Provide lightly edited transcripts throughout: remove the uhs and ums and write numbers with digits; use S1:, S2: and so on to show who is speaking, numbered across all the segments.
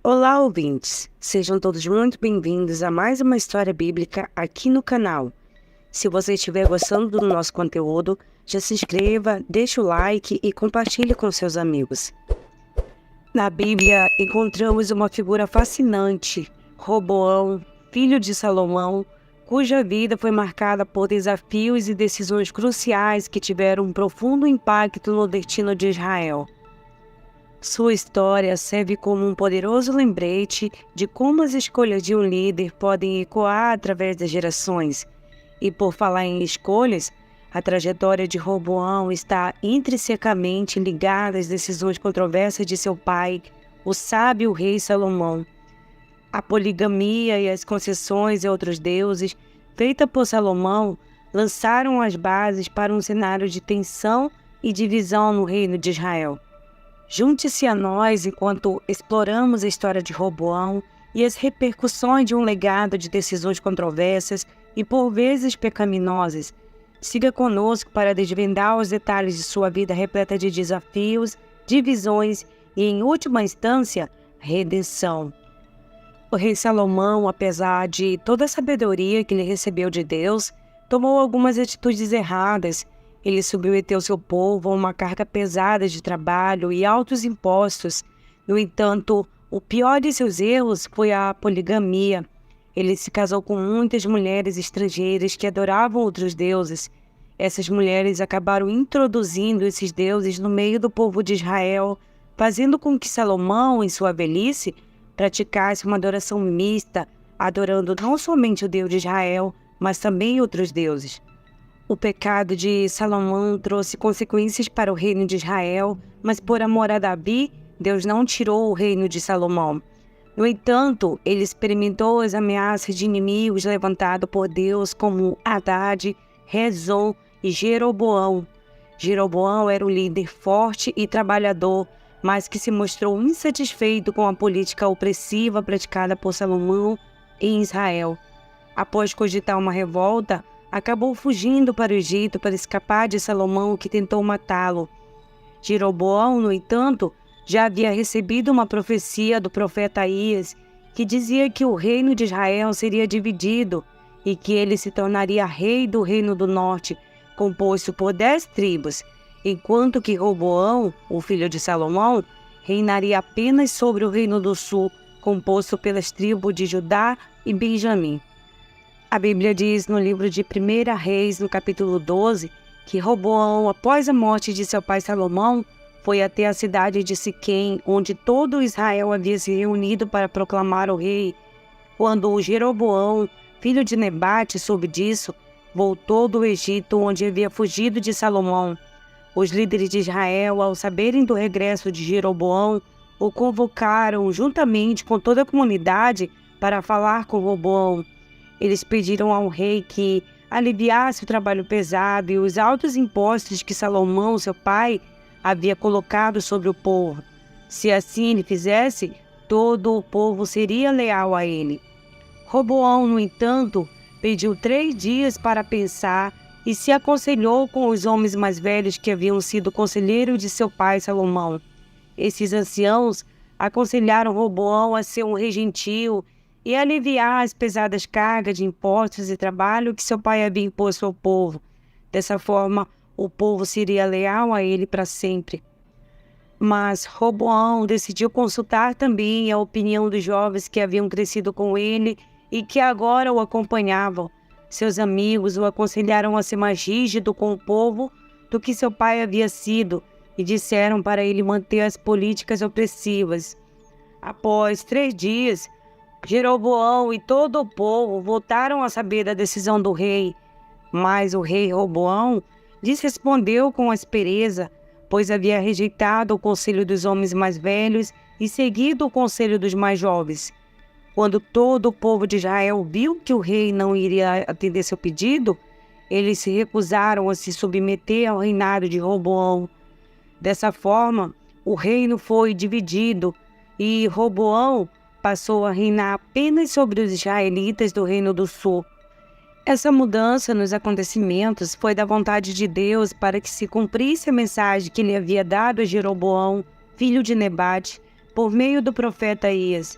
S1: Olá, ouvintes! Sejam todos muito bem-vindos a mais uma história bíblica aqui no canal. Se você estiver gostando do nosso conteúdo, já se inscreva, deixe o like e compartilhe com seus amigos. Na Bíblia, encontramos uma figura fascinante, Roboão, filho de Salomão, cuja vida foi marcada por desafios e decisões cruciais que tiveram um profundo impacto no destino de Israel. Sua história serve como um poderoso lembrete de como as escolhas de um líder podem ecoar através das gerações. E por falar em escolhas, a trajetória de Roboão está intrinsecamente ligada às decisões controversas de seu pai, o sábio rei Salomão. A poligamia e as concessões a outros deuses, feitas por Salomão, lançaram as bases para um cenário de tensão e divisão no reino de Israel. Junte-se a nós enquanto exploramos a história de Roboão e as repercussões de um legado de decisões controversas e por vezes pecaminosas. Siga conosco para desvendar os detalhes de sua vida repleta de desafios, divisões e, em última instância, redenção. O rei Salomão, apesar de toda a sabedoria que ele recebeu de Deus, tomou algumas atitudes erradas. Ele submeteu seu povo a uma carga pesada de trabalho e altos impostos. No entanto, o pior de seus erros foi a poligamia. Ele se casou com muitas mulheres estrangeiras que adoravam outros deuses. Essas mulheres acabaram introduzindo esses deuses no meio do povo de Israel, fazendo com que Salomão, em sua velhice, praticasse uma adoração mista, adorando não somente o Deus de Israel, mas também outros deuses. O pecado de Salomão trouxe consequências para o reino de Israel, mas por amor a Davi, Deus não tirou o reino de Salomão. No entanto, ele experimentou as ameaças de inimigos levantados por Deus como Haddad, Rezon e Jeroboão. Jeroboão era um líder forte e trabalhador, mas que se mostrou insatisfeito com a política opressiva praticada por Salomão em Israel. Após cogitar uma revolta, acabou fugindo para o Egito para escapar de Salomão, que tentou matá-lo. Jeroboão, no entanto, já havia recebido uma profecia do profeta Aías, que dizia que o reino de Israel seria dividido e que ele se tornaria rei do reino do norte, composto por 10 tribos, enquanto que Roboão, o filho de Salomão, reinaria apenas sobre o reino do sul, composto pelas tribos de Judá e Benjamim. A Bíblia diz no livro de 1 Reis, no capítulo 12, que Roboão, após a morte de seu pai Salomão, foi até a cidade de Siquém, onde todo Israel havia se reunido para proclamar o rei. Quando Jeroboão, filho de Nebate, soube disso, voltou do Egito, onde havia fugido de Salomão. Os líderes de Israel, ao saberem do regresso de Jeroboão, o convocaram juntamente com toda a comunidade para falar com Roboão. Eles pediram ao rei que aliviasse o trabalho pesado e os altos impostos que Salomão, seu pai, havia colocado sobre o povo. Se assim ele fizesse, todo o povo seria leal a ele. Roboão, no entanto, pediu 3 dias para pensar e se aconselhou com os homens mais velhos que haviam sido conselheiros de seu pai Salomão. Esses anciãos aconselharam Roboão a ser um rei gentil e aliviar as pesadas cargas de impostos e trabalho que seu pai havia imposto ao povo. Dessa forma, o povo seria leal a ele para sempre. Mas Roboão decidiu consultar também a opinião dos jovens que haviam crescido com ele e que agora o acompanhavam. Seus amigos o aconselharam a ser mais rígido com o povo do que seu pai havia sido e disseram para ele manter as políticas opressivas. Após 3 dias, Jeroboão e todo o povo voltaram a saber da decisão do rei, mas o rei Roboão lhes respondeu com aspereza, pois havia rejeitado o conselho dos homens mais velhos e seguido o conselho dos mais jovens. Quando todo o povo de Israel viu que o rei não iria atender seu pedido, eles se recusaram a se submeter ao reinado de Roboão. Dessa forma, o reino foi dividido e Roboão passou a reinar apenas sobre os israelitas do reino do sul. Essa mudança nos acontecimentos foi da vontade de Deus para que se cumprisse a mensagem que ele havia dado a Jeroboão, filho de Nebate, por meio do profeta Aías.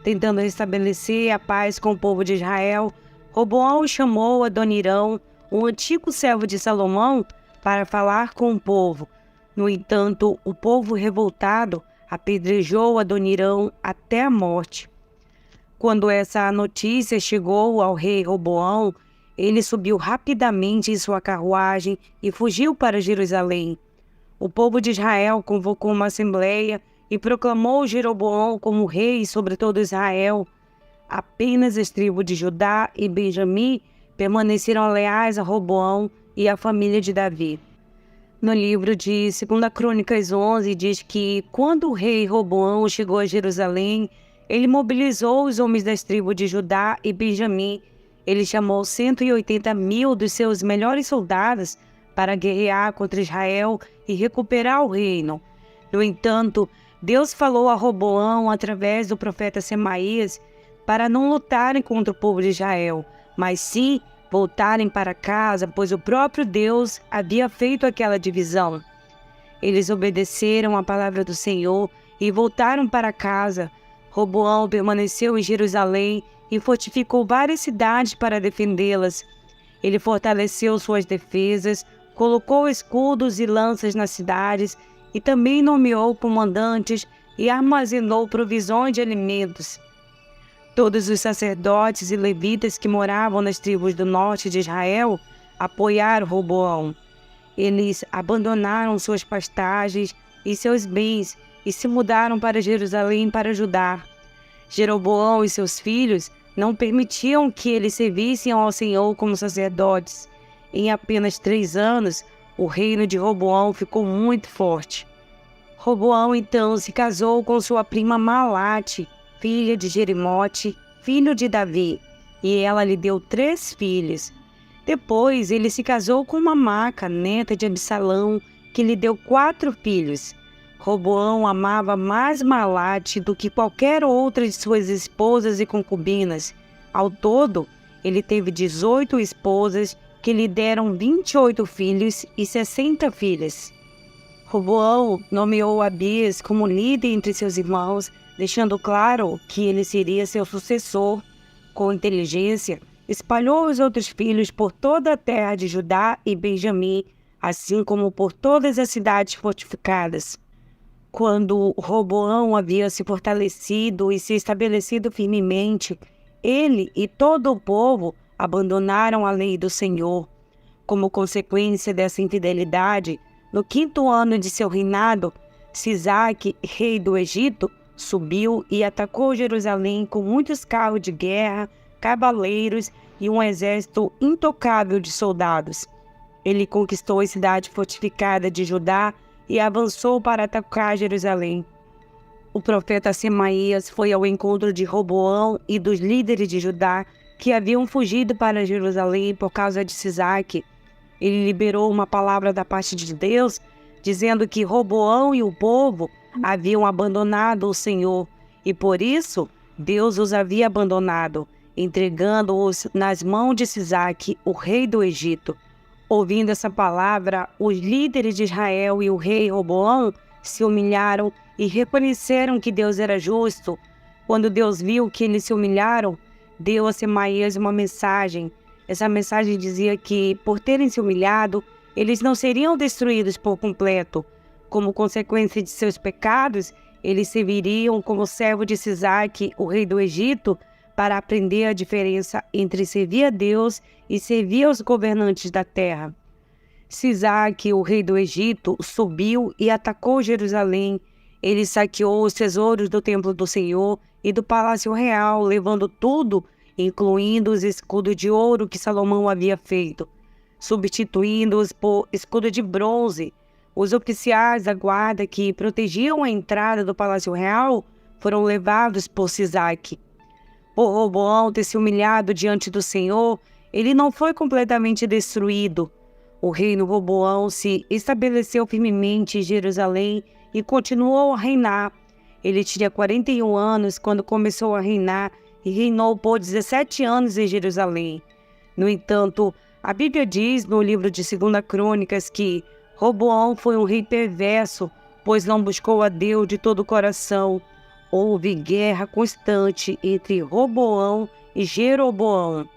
S1: Tentando restabelecer a paz com o povo de Israel, Roboão chamou Adonirão, um antigo servo de Salomão, para falar com o povo. No entanto, o povo revoltado apedrejou Adonirão até a morte. Quando essa notícia chegou ao rei Roboão, ele subiu rapidamente em sua carruagem e fugiu para Jerusalém. O povo de Israel convocou uma assembleia e proclamou Jeroboão como rei sobre todo Israel. Apenas as tribos de Judá e Benjamim permaneceram leais a Roboão e à família de Davi. No livro de 2 Crônicas 11 diz que quando o rei Roboão chegou a Jerusalém, ele mobilizou os homens das tribos de Judá e Benjamim. Ele chamou 180.000 dos seus melhores soldados para guerrear contra Israel e recuperar o reino. No entanto, Deus falou a Roboão através do profeta Semaías para não lutarem contra o povo de Israel, mas sim voltarem para casa, pois o próprio Deus havia feito aquela divisão. Eles obedeceram à palavra do Senhor e voltaram para casa. Roboão permaneceu em Jerusalém e fortificou várias cidades para defendê-las. Ele fortaleceu suas defesas, colocou escudos e lanças nas cidades e também nomeou comandantes e armazenou provisões de alimentos. Todos os sacerdotes e levitas que moravam nas tribos do norte de Israel apoiaram Roboão. Eles abandonaram suas pastagens e seus bens e se mudaram para Jerusalém para ajudar. Jeroboão e seus filhos não permitiam que eles servissem ao Senhor como sacerdotes. Em apenas 3 anos, o reino de Roboão ficou muito forte. Roboão então se casou com sua prima Malate, filha de Jerimote, filho de Davi, e ela lhe deu 3 filhos. Depois ele se casou com uma Maca, neta de Absalão, que lhe deu 4 filhos. Roboão amava mais Malate do que qualquer outra de suas esposas e concubinas. Ao todo, ele teve 18 esposas que lhe deram 28 filhos e 60 filhas. Roboão nomeou Abias como líder entre seus irmãos, deixando claro que ele seria seu sucessor. Com inteligência, espalhou os outros filhos por toda a terra de Judá e Benjamim, assim como por todas as cidades fortificadas. Quando Roboão havia se fortalecido e se estabelecido firmemente, ele e todo o povo abandonaram a lei do Senhor. Como consequência dessa infidelidade, no 5º ano de seu reinado, Sisaque, rei do Egito, subiu e atacou Jerusalém com muitos carros de guerra, cavaleiros e um exército intocável de soldados. Ele conquistou a cidade fortificada de Judá e avançou para atacar Jerusalém. O profeta Semaías foi ao encontro de Roboão e dos líderes de Judá que haviam fugido para Jerusalém por causa de Sisaque. Ele liberou uma palavra da parte de Deus, dizendo que Roboão e o povo haviam abandonado o Senhor, e por isso Deus os havia abandonado, entregando-os nas mãos de Sisaque, o rei do Egito. Ouvindo essa palavra, os líderes de Israel e o rei Roboão se humilharam e reconheceram que Deus era justo. Quando Deus viu que eles se humilharam, deu a Semaías uma mensagem. Essa mensagem dizia que, por terem se humilhado, eles não seriam destruídos por completo. Como consequência de seus pecados, eles serviriam como servo de Sisaque, o rei do Egito, para aprender a diferença entre servir a Deus e servir aos governantes da terra. Sisaque, o rei do Egito, subiu e atacou Jerusalém. Ele saqueou os tesouros do templo do Senhor e do palácio real, levando tudo, incluindo os escudos de ouro que Salomão havia feito, substituindo-os por escudo de bronze. Os oficiais da guarda que protegiam a entrada do palácio real foram levados por Sisaque. Por Roboão ter se humilhado diante do Senhor, ele não foi completamente destruído. O reino Roboão se estabeleceu firmemente em Jerusalém e continuou a reinar. Ele tinha 41 anos quando começou a reinar e reinou por 17 anos em Jerusalém. No entanto, a Bíblia diz no livro de 2 Crônicas que Roboão foi um rei perverso, pois não buscou a Deus de todo o coração. houve guerra constante entre Roboão e Jeroboão.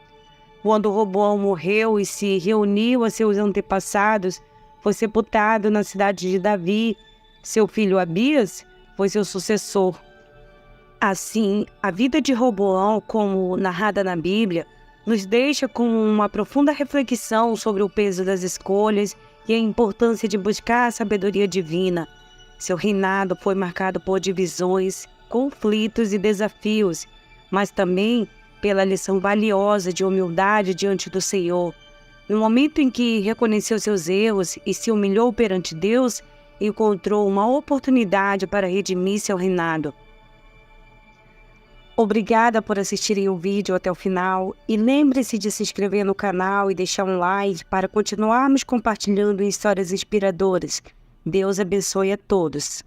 S1: Quando Roboão morreu e se reuniu a seus antepassados, foi sepultado na cidade de Davi. Seu filho Abias foi seu sucessor. Assim, a vida de Roboão, como narrada na Bíblia, nos deixa com uma profunda reflexão sobre o peso das escolhas e a importância de buscar a sabedoria divina. Seu reinado foi marcado por divisões, conflitos e desafios, mas também pela lição valiosa de humildade diante do Senhor. No momento em que reconheceu seus erros e se humilhou perante Deus, encontrou uma oportunidade para redimir seu reinado. Obrigada por assistirem o vídeo até o final e lembre-se de se inscrever no canal e deixar um like para continuarmos compartilhando histórias inspiradoras. Deus abençoe a todos.